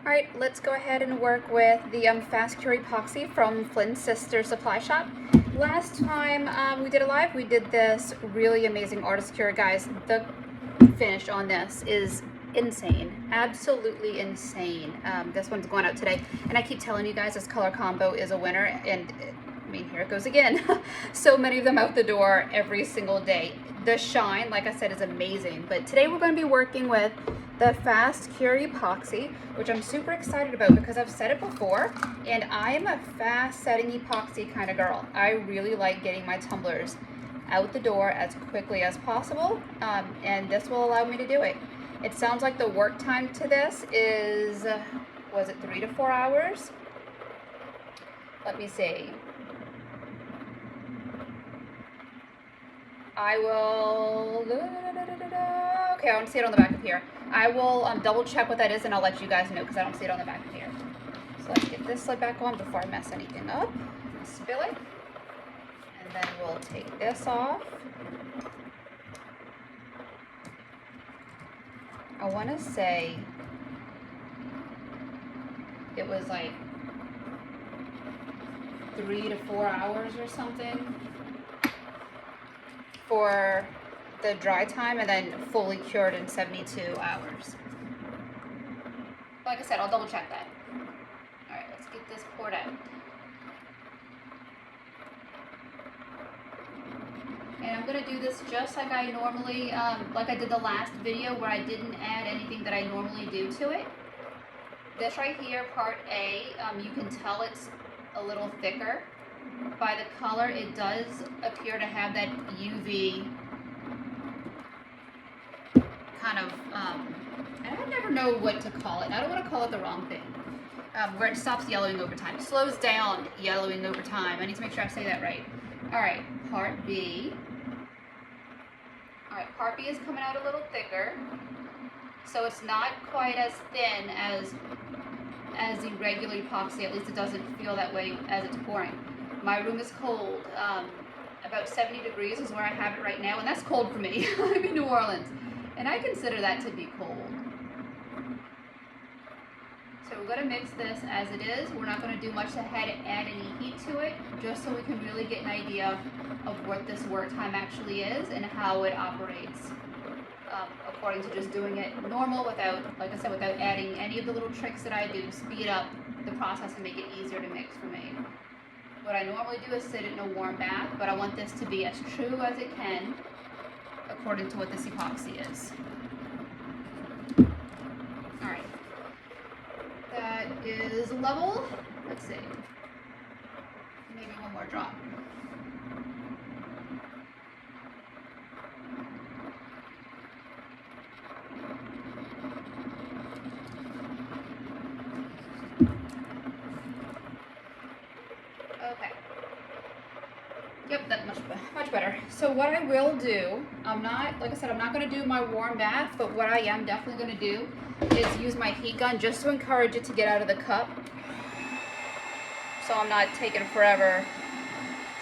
Alright, let's go ahead and work with the Fast Cure Epoxy from Flynn's Sister Supply Shop. Last time we did a live, we did this really amazing artist cure, guys. The finish on this is insane, absolutely insane. This one's going out today, and I keep telling you guys this color combo is a winner, and I mean, here it goes again. So many of them out the door every single day. The shine, like I said, is amazing, but today we're going to be working with the Fast Cure Epoxy, which I'm super excited about because I've said it before, and I am a fast setting epoxy kind of girl. I really like getting my tumblers out the door as quickly as possible, and this will allow me to do it. It sounds like the work time to this is, was it 3 to 4 hours? Let me see. I will, okay, I don't see it on the back of here. I will double check what that is, and I'll let you guys know because I don't see it on the back of here. So let's get this lid back on before I mess anything up. Spill it. And then we'll take this off. I want to say it was like 3 to 4 hours or something for the dry time, and then fully cured in 72 hours. Like I said, I'll double check that. All right, let's get this poured out. And I'm gonna do this just like I normally, like I did the last video where I didn't add anything that I normally do to it. This right here, part A, you can tell it's a little thicker. By the color, it does appear to have that UV kind of, and I never know what to call it. I don't want to call it the wrong thing. Where it stops yellowing over time. Slows down yellowing over time. I need to make sure I say that right. Alright, part B. Alright, part B is coming out a little thicker. So it's not quite as thin as the regular epoxy. At least it doesn't feel that way as it's pouring. My room is cold. About 70 degrees is where I have it right now, and that's cold for me. I'm in New Orleans, and I consider that to be cold. So we're going to mix this as it is. We're not going to do much to add any heat to it, just so we can really get an idea of what this work time actually is and how it operates, according to just doing it normal without, like I said, without adding any of the little tricks that I do to speed up the process and make it easier to mix for me. What I normally do is sit in a warm bath, but I want this to be as true as it can according to what this epoxy is. Alright. That is level. Let's see. Maybe one more drop. Okay. Yep, that's much better. So what I will do, like I said, I'm not going to do my warm bath, but what I am definitely going to do is use my heat gun just to encourage it to get out of the cup. So I'm not taking forever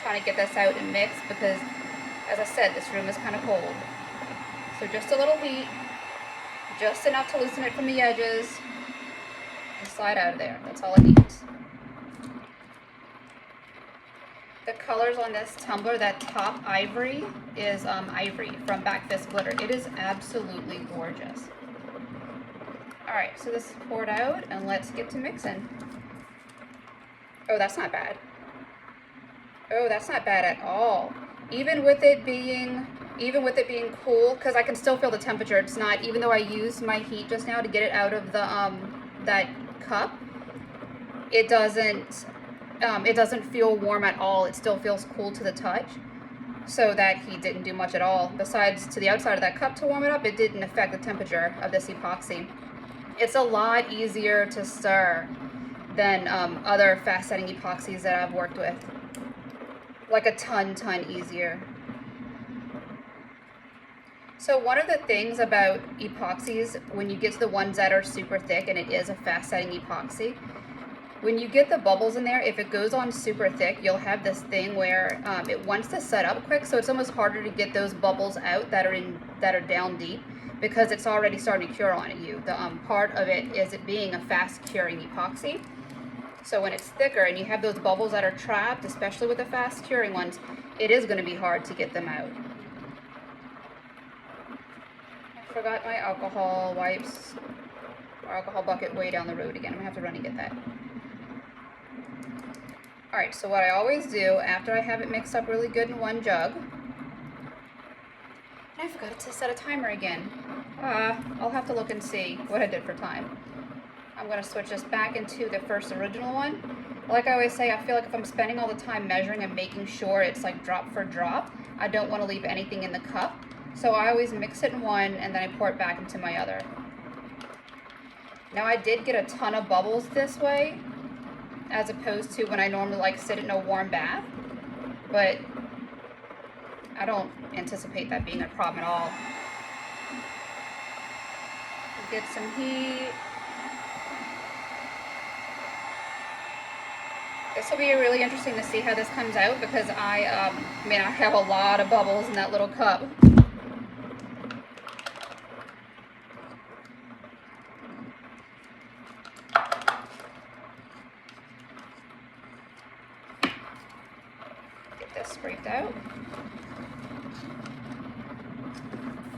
trying to get this out and mix because, as I said, this room is kind of cold. So just a little heat, just enough to loosen it from the edges, and slide out of there. That's all it needs. The colors on this tumbler, that top ivory is ivory from Back Fist Glitter. It is absolutely gorgeous. Alright, so this is poured out, and let's get to mixing. Oh, that's not bad. Oh, that's not bad at all. Even with it being cool, because I can still feel the temperature. It's not, even though I used my heat just now to get it out of the that cup, it doesn't feel warm at all. It still feels cool to the touch. So that heat didn't do much at all. Besides, to the outside of that cup to warm it up, it didn't affect the temperature of this epoxy. It's a lot easier to stir than other fast setting epoxies that I've worked with. Like a ton easier. So one of the things about epoxies, when you get to the ones that are super thick, and it is a fast setting epoxy, when you get the bubbles in there, if it goes on super thick, you'll have this thing where it wants to set up quick, so it's almost harder to get those bubbles out that are down deep. because it's already starting to cure on you. The part of it is it being a fast curing epoxy. So when it's thicker and you have those bubbles that are trapped, especially with the fast curing ones, it is going to be hard to get them out. I forgot my alcohol wipes, or alcohol bucket way down the road again. I'm going to have to run and get that. Alright, so what I always do after I have it mixed up really good in one jug, and I forgot to set a timer again. I'll have to look and see what I did for time. I'm going to switch this back into the first original one. Like I always say, I feel like if I'm spending all the time measuring and making sure it's like drop for drop, I don't want to leave anything in the cup. So I always mix it in one and then I pour it back into my other. Now I did get a ton of bubbles this way, as opposed to when I normally like sit in a warm bath, but I don't anticipate that being a problem at all. Get some heat. This will be really interesting to see how this comes out, because I have a lot of bubbles in that little cup. Get this scraped out.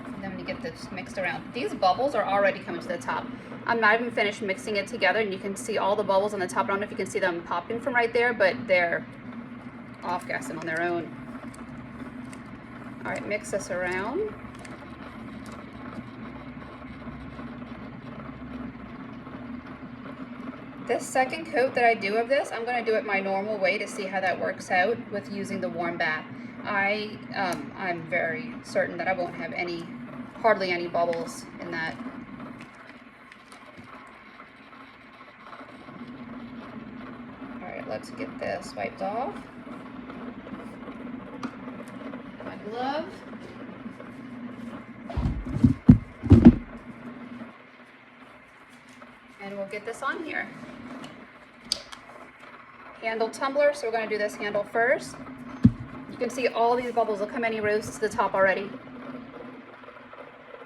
And then we get this mixed around. These bubbles are already coming to the top. I'm not even finished mixing it together, and you can see all the bubbles on the top. I don't know if you can see them popping from right there, but they're off-gassing on their own. All right, mix this around. This second coat that I do of this, I'm going to do it my normal way to see how that works out with using the warm bath. I'm very certain that I won't have hardly any bubbles in that. Let's get this wiped off. My glove. And we'll get this on here. Handle tumbler, so we're going to do this handle first. You can see all these bubbles. Look how many rose to the top already.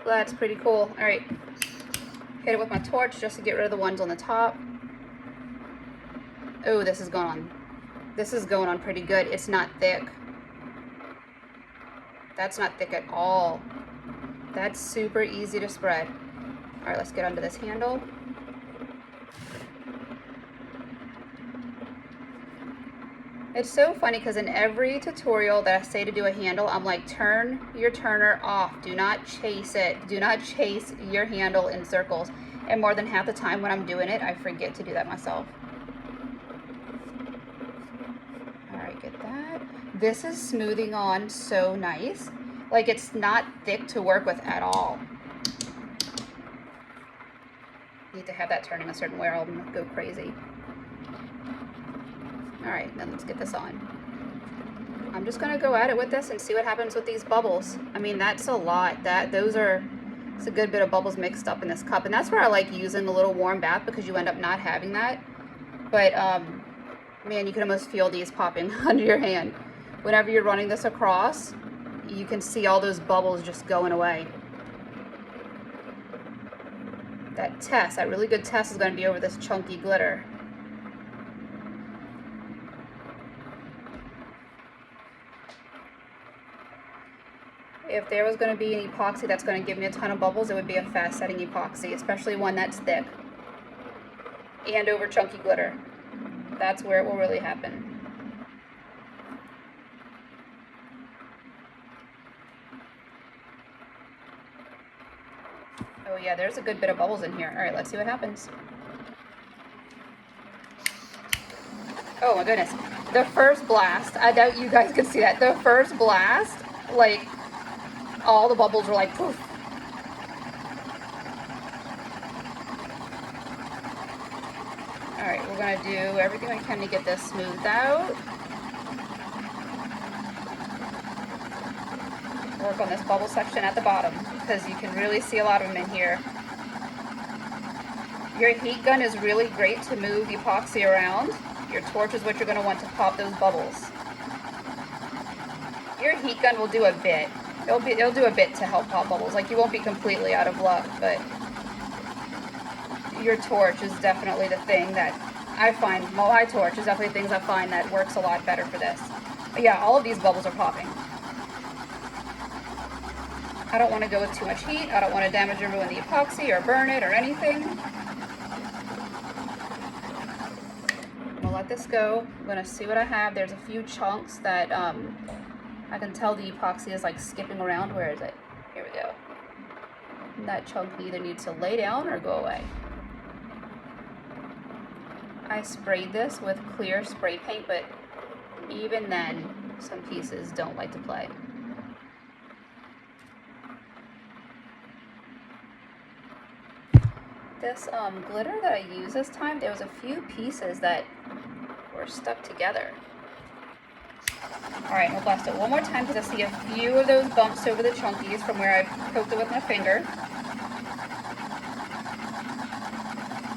That's pretty cool. All right, hit it with my torch just to get rid of the ones on the top. Oh, this is going on. This is going on pretty good. It's not thick. That's not thick at all. That's super easy to spread. All right, let's get under this handle. It's so funny because in every tutorial that I say to do a handle, I'm like, turn your turner off. Do not chase it. Do not chase your handle in circles. And more than half the time when I'm doing it, I forget to do that myself. Get that. This is smoothing on so nice. Like, it's not thick to work with at all. Need to have that turning a certain way or I'll go crazy. Alright, then let's get this on. I'm just going to go at it with this and see what happens with these bubbles. I mean, that's a lot. It's a good bit of bubbles mixed up in this cup. And that's where I like using the little warm bath, because you end up not having that. But, man, you can almost feel these popping under your hand. Whenever you're running this across, you can see all those bubbles just going away. That really good test is going to be over this chunky glitter. If there was going to be an epoxy that's going to give me a ton of bubbles, it would be a fast setting epoxy, especially one that's thick and over chunky glitter. That's where it will really happen. Oh yeah, there's a good bit of bubbles in here. All right, let's see what happens. Oh my goodness. The first blast, I doubt you guys can see that. The first blast, like, all the bubbles were like poof. Alright, we're going to do everything we can to get this smoothed out. Work on this bubble section at the bottom, because you can really see a lot of them in here. Your heat gun is really great to move epoxy around. Your torch is what you're going to want to pop those bubbles. Your heat gun will do a bit. It'll do a bit to help pop bubbles. Like, you won't be completely out of luck, but your torch is definitely the thing that I find, well, my torch is definitely things I find that works a lot better for this. But yeah, all of these bubbles are popping. I don't want to go with too much heat. I don't want to damage or ruin the epoxy or burn it or anything. I'm gonna let this go. I'm gonna see what I have. There's a few chunks that I can tell the epoxy is like skipping around. Where is it? Here we go. And that chunk either needs to lay down or go away. I sprayed this with clear spray paint, but even then, some pieces don't like to play. This glitter that I used this time, there was a few pieces that were stuck together. Alright, I'll blast it one more time because I see a few of those bumps over the chunkies from where I poked it with my finger.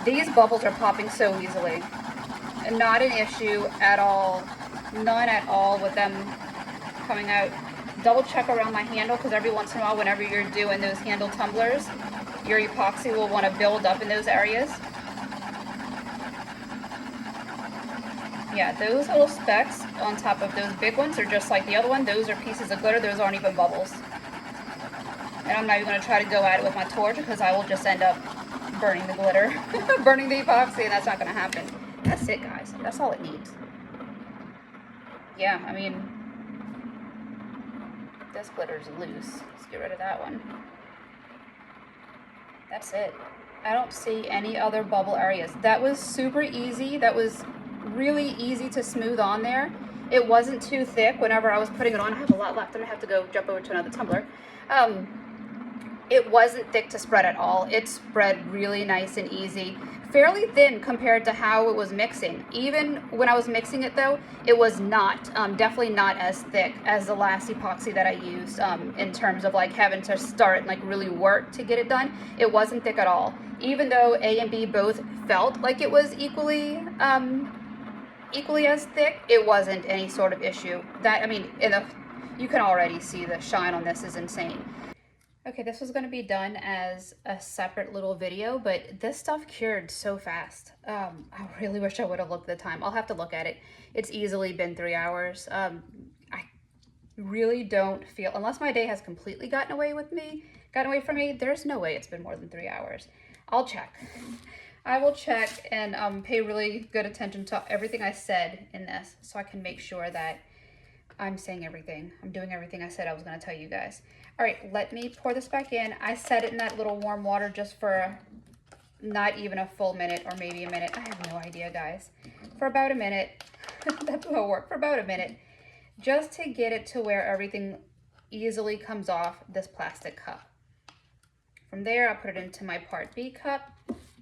These bubbles are popping so easily. Not an issue at all. None at all with them coming out. Double check around my handle because every once in a while, whenever you're doing those handle tumblers, your epoxy will want to build up in those areas. Yeah, those little specks on top of those big ones are just like the other one. Those are pieces of glitter. Those aren't even bubbles. And I'm not even going to try to go at it with my torch because I will just end up burning the glitter, burning the epoxy, and that's not going to happen. That's it, guys. That's all it needs. Yeah, I mean, this glitter's loose. Let's get rid of that one. That's it. I don't see any other bubble areas. That was super easy. That was really easy to smooth on there. It wasn't too thick whenever I was putting it on. I have a lot left. I'm gonna have to go jump over to another tumbler. It wasn't thick to spread at all. It spread really nice and easy. Fairly thin compared to how it was mixing. Even when I was mixing it though, it was not, definitely not as thick as the last epoxy that I used in terms of like having to start and like really work to get it done. It wasn't thick at all. Even though A and B both felt like it was equally as thick, it wasn't any sort of issue. That, I mean, you can already see the shine on this is insane. Okay, this was going to be done as a separate little video, but this stuff cured so fast. I really wish I would have looked at the time. I'll have to look at it. It's easily been 3 hours. I really don't feel, unless my day has completely gotten away from me, there's no way it's been more than 3 hours. I'll check. I will check and pay really good attention to everything I said in this so I can make sure that I'm saying everything. I'm doing everything I said I was going to tell you guys. All right, let me pour this back in. I set it in that little warm water just for not even a full minute or maybe a minute. I have no idea, guys. For about a minute. That's what will work, for about a minute. Just to get it to where everything easily comes off this plastic cup. From there, I'll put it into my part B cup,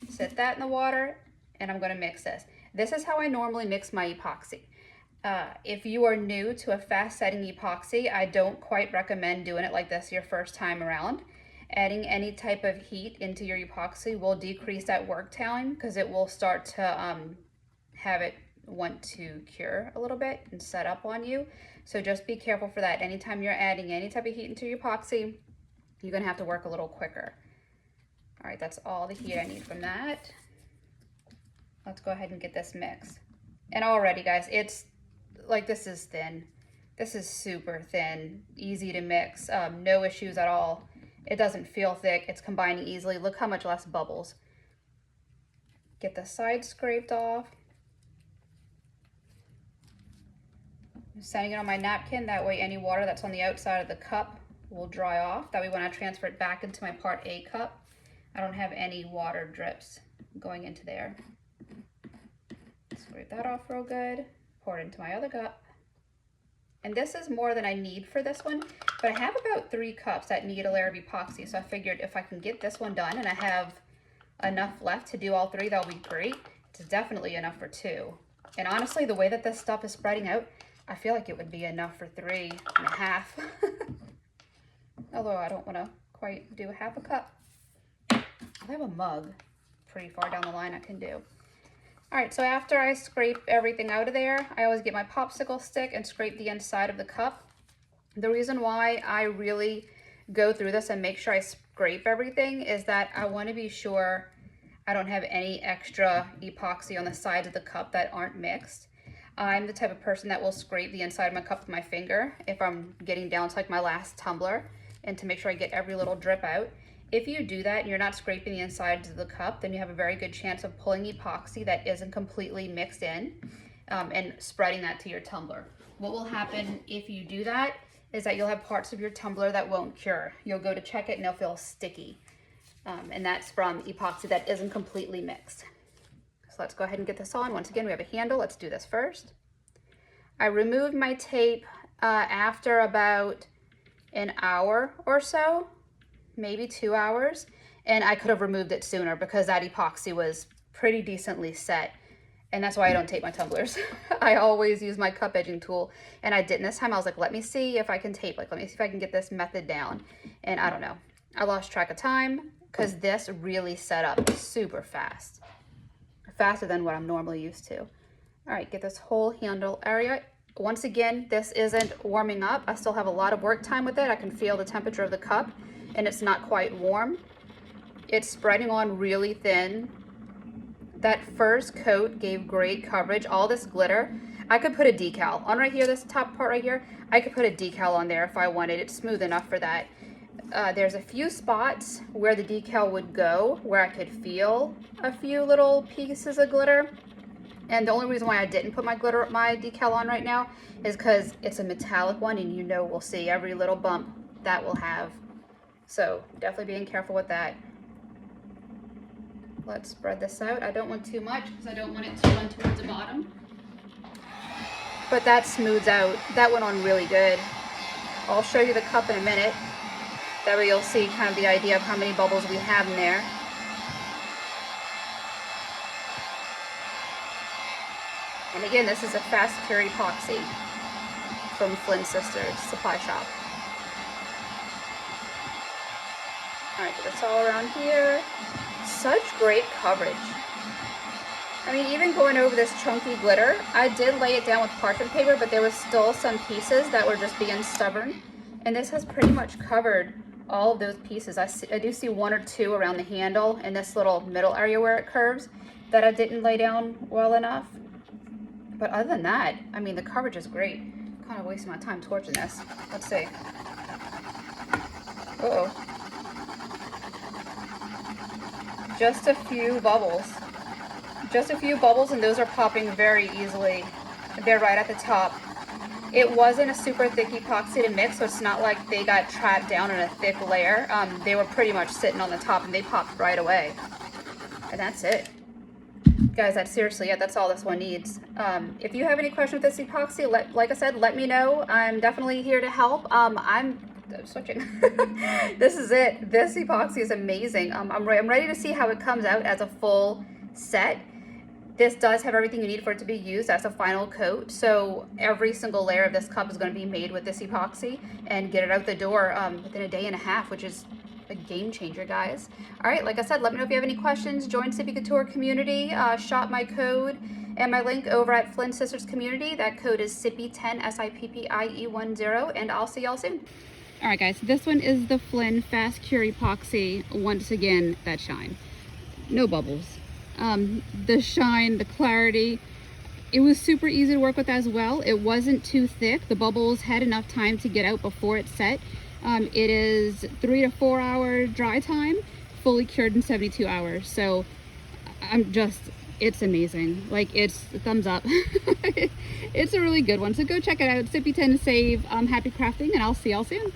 set that in the water, and I'm going to mix this. This is how I normally mix my epoxy. If you are new to a fast setting epoxy, I don't quite recommend doing it like this your first time around. Adding any type of heat into your epoxy will decrease that work time because it will start to have it want to cure a little bit and set up on you. So just be careful for that. Anytime you're adding any type of heat into your epoxy, you're going to have to work a little quicker. All right, that's all the heat I need from that. Let's go ahead and get this mixed. And already, guys, it's like, this is thin. This is super thin, easy to mix, no issues at all. It doesn't feel thick. It's combining easily. Look how much less bubbles. Get the sides scraped off. I'm setting it on my napkin. That way any water that's on the outside of the cup will dry off. That way when I transfer it back into my part A cup, I don't have any water drips going into there. Scrape that off real good. Pour it into my other cup. And this is more than I need for this one, but I have about 3 cups that need a layer of epoxy. So I figured if I can get this one done and I have enough left to do all 3, that'll be great. It's definitely enough for 2. And honestly, the way that this stuff is spreading out, I feel like it would be enough for 3.5. Although I don't want to quite do half a cup. I have a mug pretty far down the line I can do. All right, so after I scrape everything out of there, I always get my popsicle stick and scrape the inside of the cup. The reason why I really go through this and make sure I scrape everything is that I want to be sure I don't have any extra epoxy on the sides of the cup that aren't mixed. I'm the type of person that will scrape the inside of my cup with my finger if I'm getting down to like my last tumbler, and to make sure I get every little drip out. If you do that and you're not scraping the insides of the cup, then you have a very good chance of pulling epoxy that isn't completely mixed in and spreading that to your tumbler. What will happen if you do that is that you'll have parts of your tumbler that won't cure. You'll go to check it and they'll feel sticky. And that's from epoxy that isn't completely mixed. So let's go ahead and get this on. Once again, we have a handle. Let's do this first. I removed my tape after about an hour or so, maybe 2 hours, and I could have removed it sooner because that epoxy was pretty decently set. And that's why I don't tape my tumblers. I always use my cup edging tool, and I didn't this time. I was like, let me see if I can tape, let me see if I can get this method down. And I don't know, I lost track of time because this really set up super fast, faster than what I'm normally used to. All right, get this whole handle area. Once again, this isn't warming up. I still have a lot of work time with it. I can feel the temperature of the cup, and it's not quite warm. It's spreading on really thin. That first coat gave great coverage. All this glitter, I could put a decal on right here, this top part right here. I could put a decal on there if I wanted. It's smooth enough for that. There's a few spots where the decal would go, where I could feel a few little pieces of glitter. And the only reason why I didn't put my decal on right now is because it's a metallic one, and we'll see every little bump that will have. So definitely being careful with that. Let's spread this out. I don't want too much because I don't want it to run towards the bottom. But that smooths out. That went on really good. I'll show you the cup in a minute. That way you'll see kind of the idea of how many bubbles we have in there. And again, this is a fast cure epoxy from Flynn Sisters Supply Shop. All right, get this all around here. Such great coverage. I mean, even going over this chunky glitter, I did lay it down with parchment paper, but there was still some pieces that were just being stubborn. And this has pretty much covered all of those pieces. I do see one or two around the handle and this little middle area where it curves that I didn't lay down well enough. But other than that, I mean, the coverage is great. I'm kind of wasting my time torching this. Let's see. Uh-oh. Just a few bubbles. Just a few bubbles, and those are popping very easily. They're right at the top. It wasn't a super thick epoxy to mix, so it's not like they got trapped down in a thick layer. They were pretty much sitting on the top, and they popped right away. And that's it. Guys, that's seriously it. That's all this one needs. If you have any questions with this epoxy, like I said, let me know. I'm definitely here to help. I'm switching. This is it. This epoxy is amazing. I'm ready to see how it comes out as a full set. This does have everything you need for it to be used as a final coat. So every single layer of this cup is going to be made with this epoxy and get it out the door within a day and a half, which is a game changer, guys. All right, like I said, let me know if you have any questions. Join Sippy Couture community. Shop my code and my link over at Flynn Sisters community. That code is SIPPIE10, SIPPIE10, and I'll see y'all soon. All right, guys, this one is the Flynn Fast Cure Epoxy. Once again, that shine. No bubbles. The shine, the clarity, it was super easy to work with as well. It wasn't too thick. The bubbles had enough time to get out before it set. It is 3 to 4 hour dry time, fully cured in 72 hours. So it's amazing. Like, it's a thumbs up. It's a really good one. So go check it out. Sippy10 to save. Happy crafting, and I'll see y'all soon.